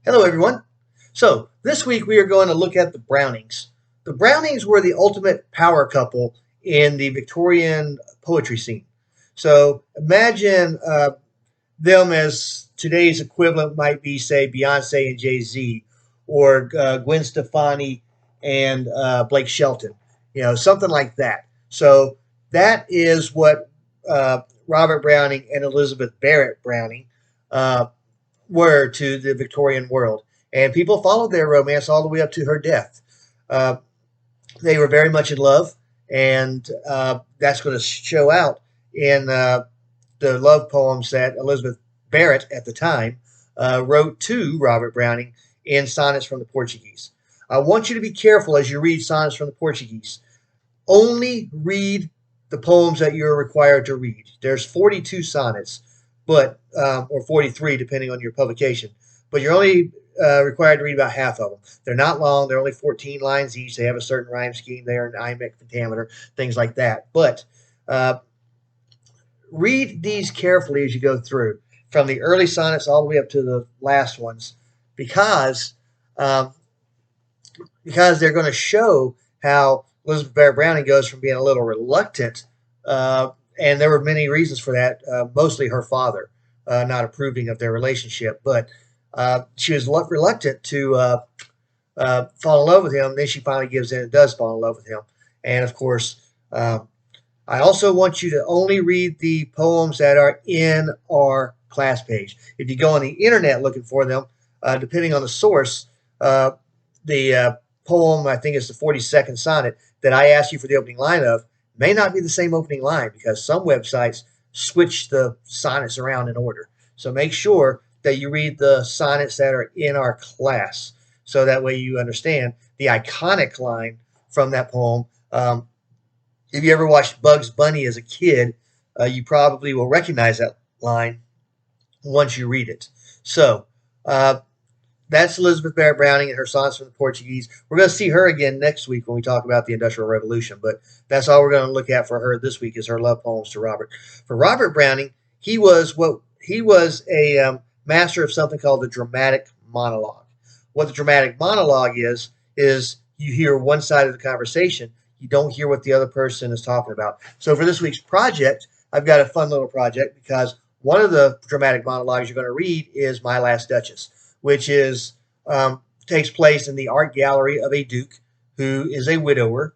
Hello, everyone. So, this week we are going to look at the Brownings. The Brownings were the ultimate power couple in the Victorian poetry scene. So, imagine them as today's equivalent might be, say, Beyonce and Jay Z, or Gwen Stefani and Blake Shelton, something like that. So, that is what Robert Browning and Elizabeth Barrett Browning uh, were to the Victorian world. And people followed their romance all the way up to her death. Uh, they were very much in love, and that's going to show out in the love poems that Elizabeth Barrett at the time wrote to Robert Browning in Sonnets from the Portuguese. I want you to be careful as you read Sonnets from the Portuguese. Only read the poems that you're required to read. There's 42 sonnets, but or 43 depending on your publication. But you're only required to read about half of them. They're not long. They're only 14 lines each. They have a certain rhyme scheme. They're an iambic pentameter, things like that. But uh, read these carefully as you go through, from the early sonnets all the way up to the last ones, because um, because they're going to show how Elizabeth Barrett Browning goes from being a little reluctant, and there were many reasons for that, mostly her father not approving of their relationship, but she was reluctant to fall in love with him. Then she finally gives in and does fall in love with him. And of course, I also want you to only read the poems that are in our class page. If you go on the internet looking for them, depending on the source, the poem, I think it's the 42nd sonnet, that I asked you for the opening line of, may not be the same opening line because some websites switch the sonnets around in order. So make sure that you read the sonnets that are in our class, so that way you understand the iconic line from that poem. If you ever watched Bugs Bunny as a kid, you probably will recognize that line once you read it. So, that's Elizabeth Barrett Browning and her Sonnets from the Portuguese. We're going to see her again next week when we talk about the Industrial Revolution, but that's all we're going to look at for her this week is her love poems to Robert. For Robert Browning, he was a master of something called the dramatic monologue. What the dramatic monologue is you hear one side of the conversation, you don't hear what the other person is talking about. So for this week's project, I've got a fun little project because one of the dramatic monologues you're going to read is My Last Duchess, which is takes place in the art gallery of a duke who is a widower.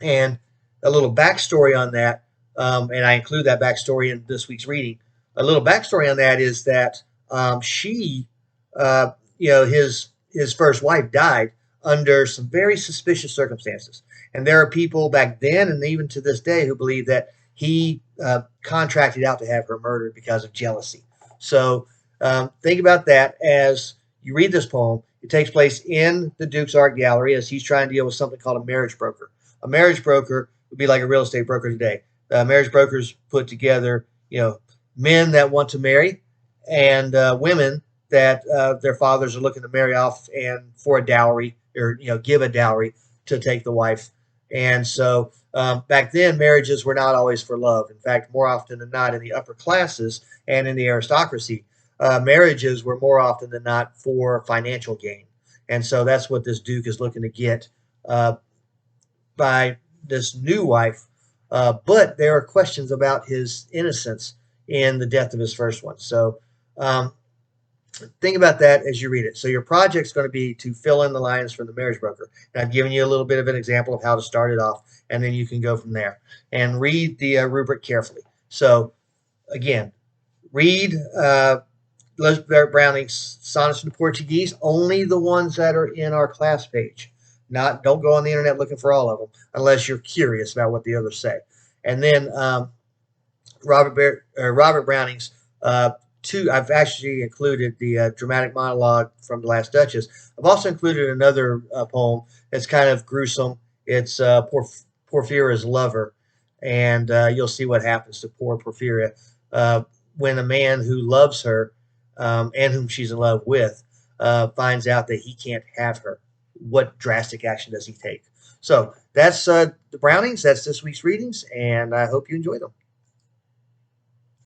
And a little backstory on that, and I include that backstory in this week's reading. A little backstory on that is that she, his first wife died under some very suspicious circumstances, and there are people back then and even to this day who believe that he contracted out to have her murdered because of jealousy. So think about that as you read this poem. It takes place in the Duke's art gallery as he's trying to deal with something called a marriage broker. A marriage broker would be like a real estate broker today. Marriage brokers put together, men that want to marry and women that their fathers are looking to marry off and for a dowry or give a dowry to take the wife. And so back then, marriages were not always for love. In fact, more often than not, in the upper classes and in the aristocracy, marriages were more often than not for financial gain. And so that's what this Duke is looking to get by this new wife. But there are questions about his innocence in the death of his first one. So think about that as you read it. So your project's going to be to fill in the lines from the marriage broker. And I've given you a little bit of an example of how to start it off, and then you can go from there and read the rubric carefully. So again, read Elizabeth Barrett Browning's Sonnets in Portuguese, only the ones that are in our class page. Don't go on the internet looking for all of them unless you're curious about what the others say. And then Robert Browning's two. I've actually included the dramatic monologue from The Last Duchess. I've also included another poem that's kind of gruesome. It's Porphyria's lover, and you'll see what happens to poor Porphyria when a man who loves her and whom she's in love with finds out that he can't have her. What drastic action does he take? So that's the Brownings. That's this week's readings, and I hope you enjoy them.